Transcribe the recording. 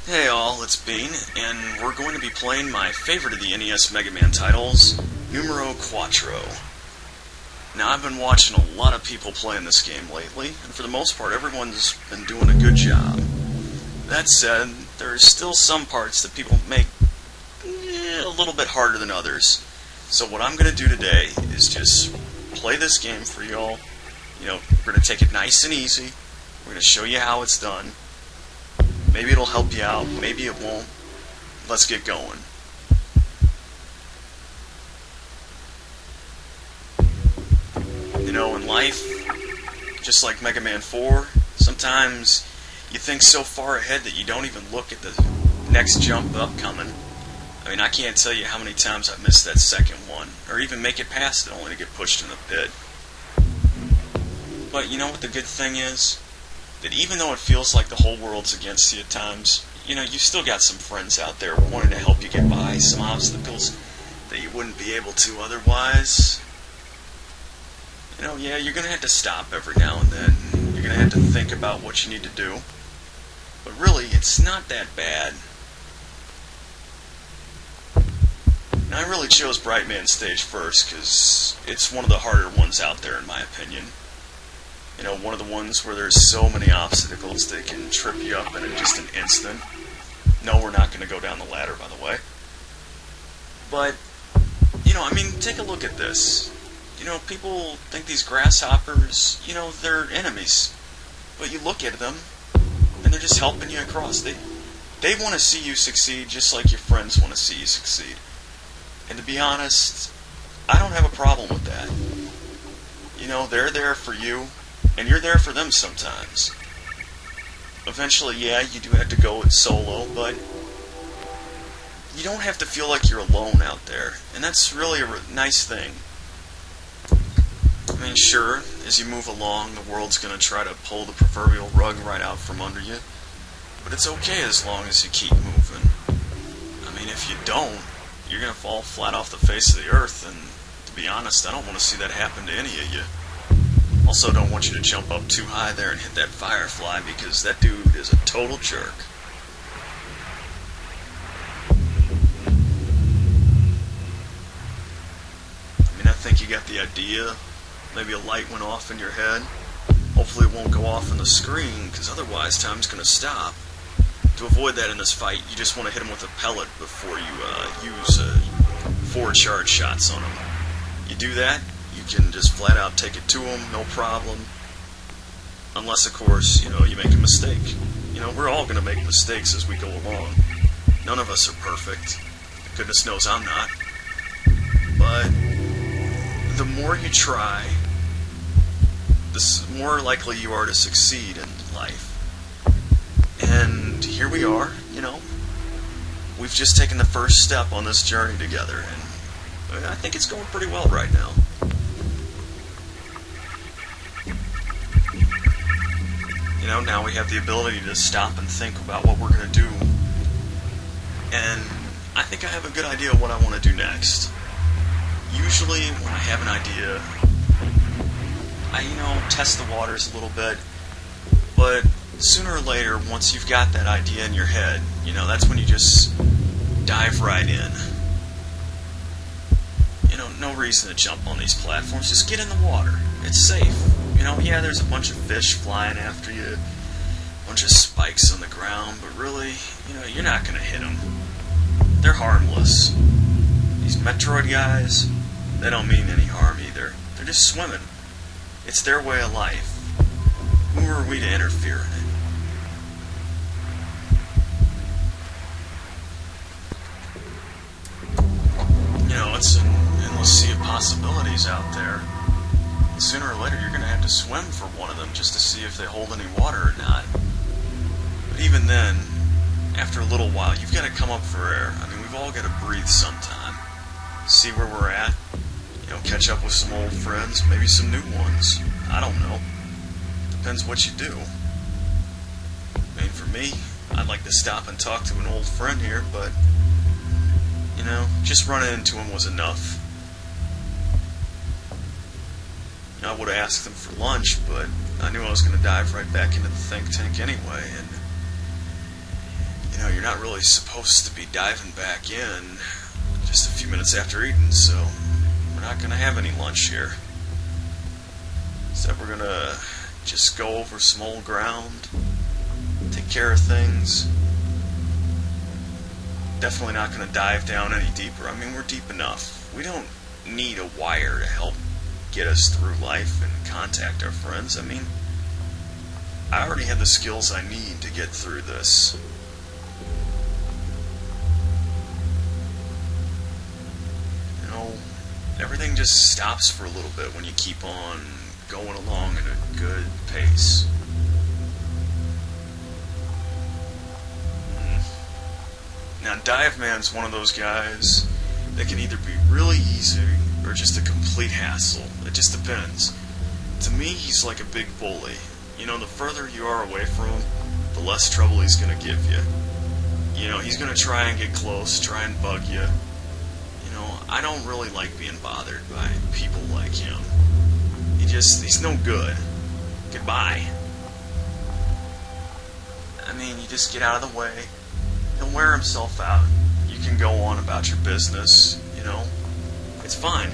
Hey all, it's Bean, and we're going to be playing my favorite of the NES Mega Man titles, Numero Quattro. Now, I've been watching a lot of people playing this game lately, and for the most part, everyone's been doing a good job. That said, there's still some parts that people make a little bit harder than others. So what I'm going to do today is just play this game for y'all. We're going to take it nice and easy. We're going to show you how it's done. Maybe it'll help you out, maybe it won't. Let's get going. In life, just like Mega Man 4, sometimes you think so far ahead that you don't even look at the next jump upcoming. I can't tell you how many times I've missed that second one, or even make it past it only to get pushed in the pit. But you know what the good thing is? That even though it feels like the whole world's against you at times, you've still got some friends out there wanting to help you get by some obstacles that you wouldn't be able to otherwise. Yeah, you're going to have to stop every now and then. You're going to have to think about what you need to do. But really, it's not that bad. Now, I really chose Brightman Stage first because it's one of the harder ones out there in my opinion. One of the ones where there's so many obstacles that can trip you up in just an instant. No, we're not going to go down the ladder, by the way. But, take a look at this. People think these grasshoppers, they're enemies. But you look at them, and they're just helping you across. They want to see you succeed just like your friends want to see you succeed. And to be honest, I don't have a problem with that. They're there for you. And you're there for them sometimes. Eventually, yeah, you do have to go it solo, but you don't have to feel like you're alone out there. And that's really a nice thing. Sure, as you move along, the world's going to try to pull the proverbial rug right out from under you. But it's okay as long as you keep moving. If you don't, you're going to fall flat off the face of the earth. And to be honest, I don't want to see that happen to any of you. Also, don't want you to jump up too high there and hit that firefly because that dude is a total jerk. I think you got the idea. Maybe a light went off in your head. Hopefully it won't go off on the screen because otherwise time's going to stop. To avoid that in this fight, you just want to hit him with a pellet before you use 4 charge shots on him. You do that, you can just flat out take it to him, no problem. Unless, of course, you make a mistake. We're all going to make mistakes as we go along. None of us are perfect. Goodness knows I'm not. But the more you try, the more likely you are to succeed in life. And here we are, We've just taken the first step on this journey together, and I think it's going pretty well right now. Now we have the ability to stop and think about what we're going to do. And I think I have a good idea of what I want to do next. Usually, when I have an idea, I test the waters a little bit. But sooner or later, once you've got that idea in your head, that's when you just dive right in. No reason to jump on these platforms. Just get in the water. It's safe. Yeah, there's a bunch of fish flying after you, a bunch of spikes on the ground, but really, you're not going to hit them. They're harmless. These Metroid guys, they don't mean any harm either. They're just swimming. It's their way of life. Who are we to interfere in it? It's an endless sea of possibilities out there. And sooner or later, you're going to have to swim for one of them just to see if they hold any water or not. But even then, after a little while, you've got to come up for air. We've all got to breathe sometime. See where we're at. Catch up with some old friends, maybe some new ones. I don't know. Depends what you do. For me, I'd like to stop and talk to an old friend here, but just running into him was enough. I would have asked them for lunch, but I knew I was going to dive right back into the think tank anyway, and you're not really supposed to be diving back in just a few minutes after eating, so we're not going to have any lunch here. Instead, we're going to just go over some old ground, take care of things. Definitely not going to dive down any deeper. I mean, we're deep enough. We don't need a wire to help get us through life and contact our friends. I mean, I already have the skills I need to get through this. You know, everything just stops for a little bit when you keep on going along at a good pace. Now, Dive Man's one of those guys that can either be really easy or just a complete hassle. It just depends. To me, he's like a big bully. You know, the further you are away from him, the less trouble he's going to give you. You know, he's going to try and get close, try and bug you. You know, I don't really like being bothered by people like him. He's no good. Goodbye. I mean, you just get out of the way. He'll wear himself out. You can go on about your business, you know. It's fine.